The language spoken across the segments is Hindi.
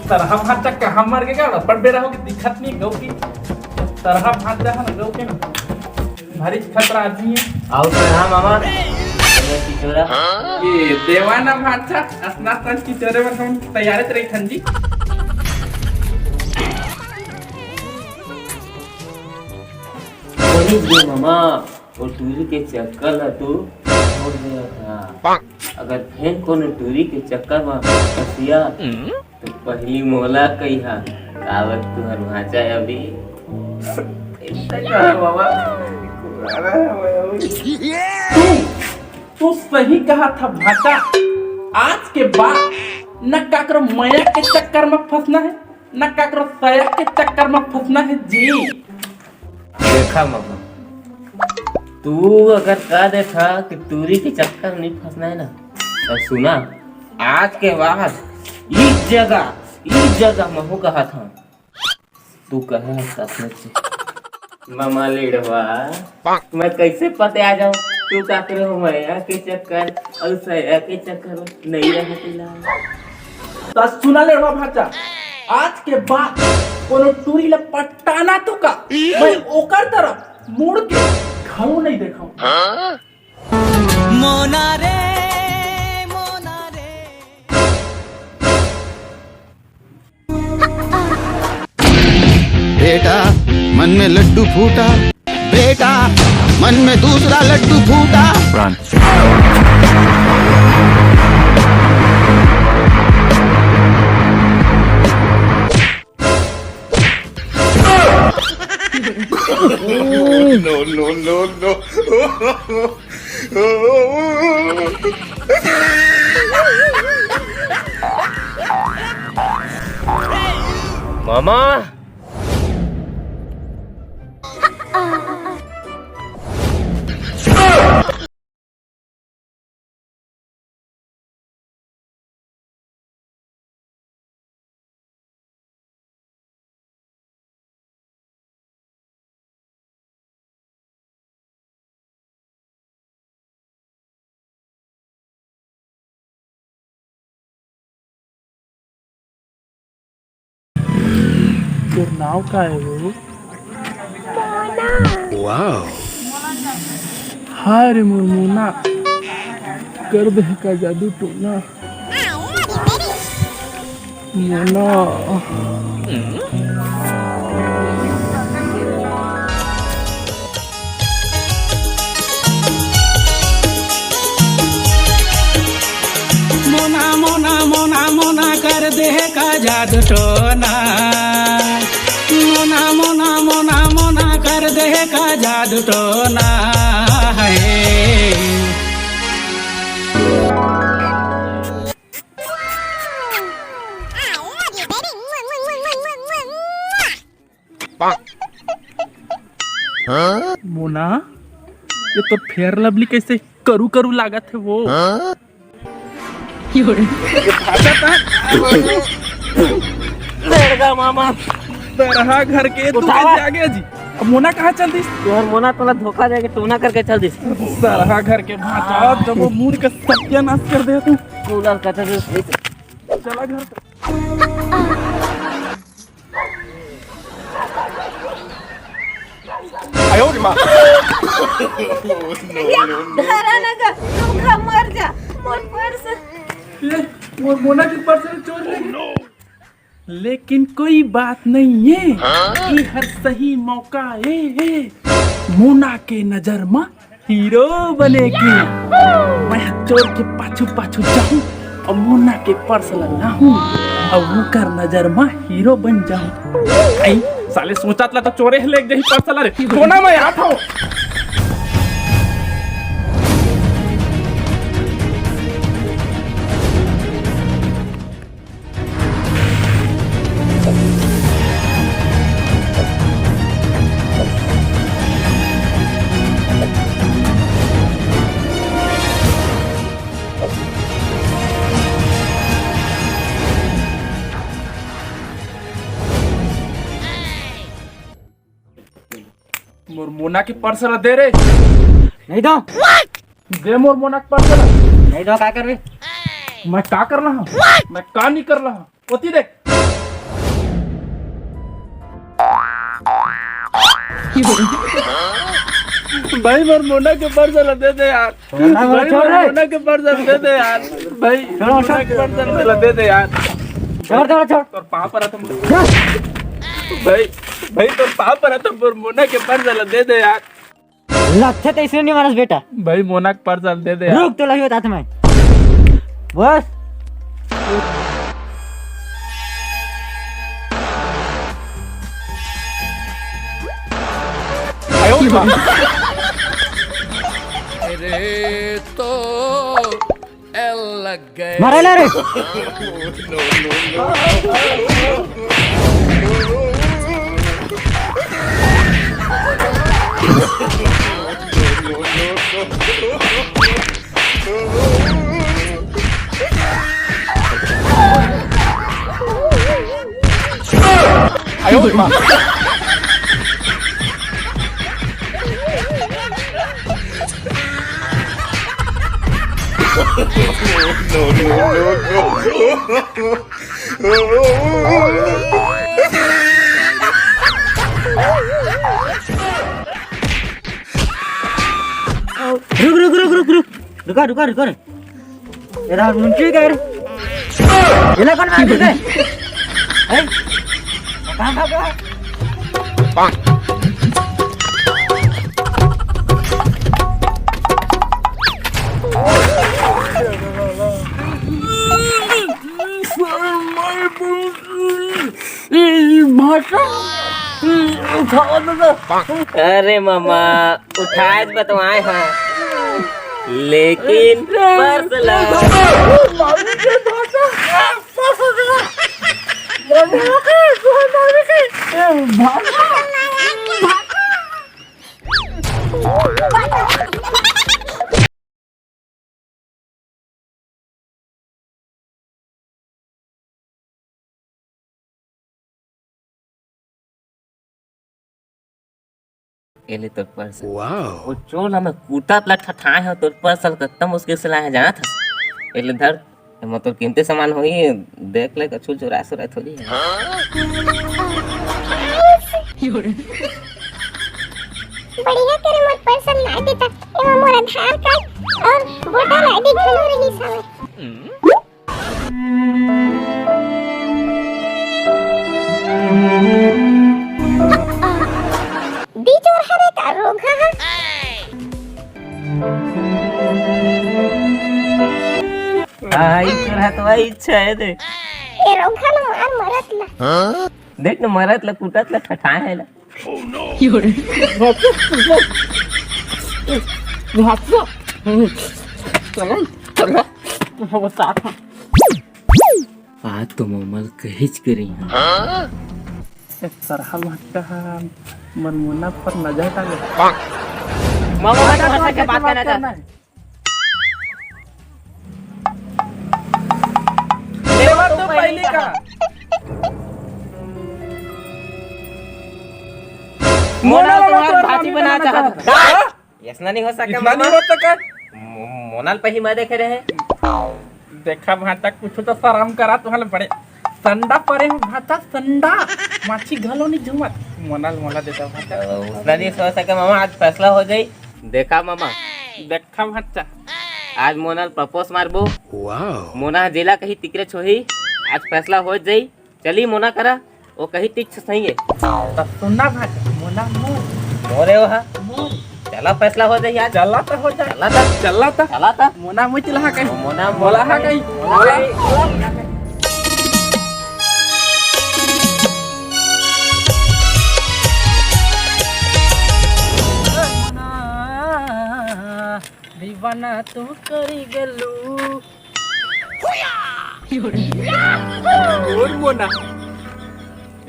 तरह भाचा कहाँ मर गया पर बेरा हो कि दिखत नहीं गौ की तरह भाचा है ना गौ के ना भारी खतरा आदमी है। आओ सर हाँ मामा किचोरा ये देवाना भाचा स्नातन की चोरे में हम तैयार रही थन जी। वही मामा वो टूरी के चक्कर ला तू छोड़ दिया था। अगर फिर कोनो टूरी के चक्कर में फंसिया तो पहली मोला कहिया आवत तुहर भाचा अभी बाबा तू सही कहा था भाचा। आज के बाद न काकरो माया के चक्कर में फंसना है न काकरो साया के चक्कर में फंसना है जी। देखा मामा तू अगर कह देखा कि टूरी के चक्कर नहीं फंसना है ना तो सुना आज के बाद इस जगह महू कहा था तू कहे सचमुच से मामा लेडवा मैं कैसे पते आ जाऊं तू का करे हो माया के चक्कर और सया के चक्कर नहीं रहती तो सुना लेडवा भाचा आज के बाद कोनो टूरी ला पटाना तो का मैं ओकर तरफ मुड़ के घरों नहीं देखा मोना रे बेटा मन में लड्डू फूटा बेटा मन में दूसरा लड्डू फूटा। No. मामा तेरा नाव का है वो? वाह हाय रे मुर्मुना कर दे का जादू टोना मोना। मोना मोना मोना मोना कर दे का जादू टोना मोना मोना मोना मोना कर दे का जादू टोना है। मोना ये तो फेयर लवली कैसे करू करू लागत है वो मामा तरह घर के तू कैसे आ गया जी? अब मोना कहाँ चल दी? तुहर मोना तोला धोखा देके टोना करके चल दिस तरह घर के भाचा जब वो मूड का सत्यानाश कर दे तू कूलर कहते चला घर पे। आयो रे माँ धरा ना का तुम खा मर जा मोर पर्स ले मोना की पर्स ने चोर ले गए। लेकिन कोई बात नहीं है ये हर सही मौका है मोना के नजर में हीरो बनेगी। मैं चोर के पाछू पाछू जाऊं और मोना के पर्स लाऊं और वो कर नजर में हीरो बन जाऊं। आई साले सोचा था तो चोरे ले गई पर्स ला रे मोना मैं आता हूं। मोर मोना की पर्स ला दे रे। नहीं दो दे मोर मोना की पर्स ला। नहीं दो क्या कर रहे मैं का कर रहा हूँ मैं का नहीं कर रहा हूँ ओती देख भाई मोर मोना के पर्स दे दे यार। भाई मोना के पर्स दे दे यार। भाई मोना के पर्स दे दे यार। छोड़ तोर पाँव पर तुम भाई तोर पाँव पर तुम मोना के पर्स दे दे यार। लगते तो इसलिए नहीं मानस बेटा। भाई मोना के पर्स दे दे यार। रुक तो लगी बता तुम्हें बस। मारा ला रे। रुका रे। एरा मुंची कर इला कौन मार दे ए भाग अरे मामा उठाए बतवाए हैं लेकिन पर्स एले तोर पर्स वो चोर हमें कूटा लठा ठाए है तोर पर्स कत्ता मुश्किल से लाया जाना था एले धर हम तोर कीमती सामान होई देख ले कछु चुरा सुरा थोड़ी है। बढ़िया करे मोर पैसा ला देता एमा मोर आधार कार्ड और वोटर आईडी खलो रही सावे। दी चोर हरे का रोग है। आई तोरा तो आई इच्छा है दे ए रोग खालो मार मरत ला। देख न मरत ला कूटत ला ठठाए है ला। आज तो ममल कहिच करी सरहा मट्टा मनमुना पर नजर डाले। मामा भाषा के बात करना था लेवा तो पहले का मोनाल तुम्हारा भाजी बना चाहता था ऐसा नहीं हो सका इतना नहीं हो सका। मोनाल पे ही मैं देखे रहे देखा भाता कुछ तो शर्म करा तुम्हारे बड़े संडा परे भाता संडा माछी घलो नहीं झुमत मोनाल मोला देता भाता उतना नहीं हो सका मामा आज फैसला हो जाई। देखा मामा देखा भाता आज मोनाल प्रपोज मारबो मोना जिला कहीं तिकरे छोही आज फैसला हो जाई। चली मोना करा वो कहीं तिक्ष सही है तो सुनना भाता मोना मोर मोरे वहा चला फैसला हो जाई आज। चला तो हो जा चला था मोना मुझ लहा कहीं मोना मोला हा कहीं मोला दीवाना तू करी गेलू और मोना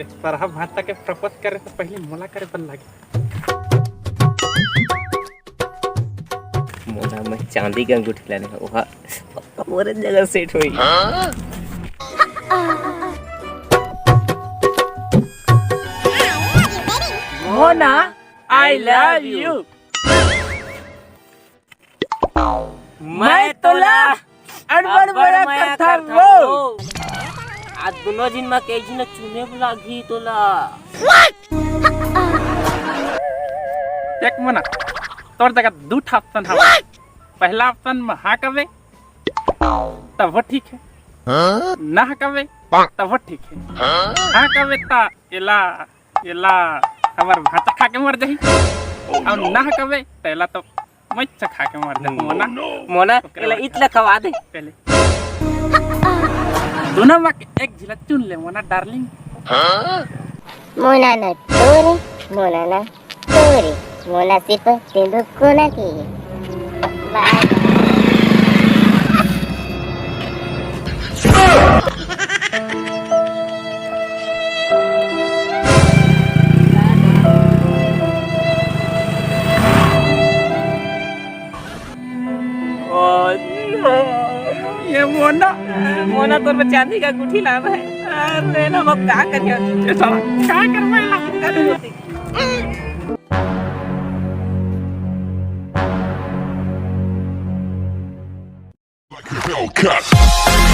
इस पर हम भाता के प्रपोज करे तो पहले मोला करे बन लगे। मोना में चांदी का अंगूठी लाने का वहाँ मोरे जगह सेट हुई। Mona I love you. मैं तोला अड़बड़ बड़ा करता वो आज दोनों दिन में कई दिन चुने लागी तोला एक मना तोर जगह दूठा ऑप्शन हवा पहला ऑप्शन में हाँ कवे तब वो ठीक है ना कवे तब वो ठीक है हाँ कवे ता इला इला हमार भाता खा के मर जाही और ना कवे पहला तो मच्छा खा के मर जाही मोना मोना इला इतला खवा दे पहले दोनों में एक झिला चुन ले मोना डार्लिंग मोना ना तोरे मोना ना तोरे मोना सिर्फ तेंदु कोना की बाय ये मोना मोना तोर पे चांदी का गुठी लाव है अरे ना वो का करियो ये साला क्या करवाएला Hellcat.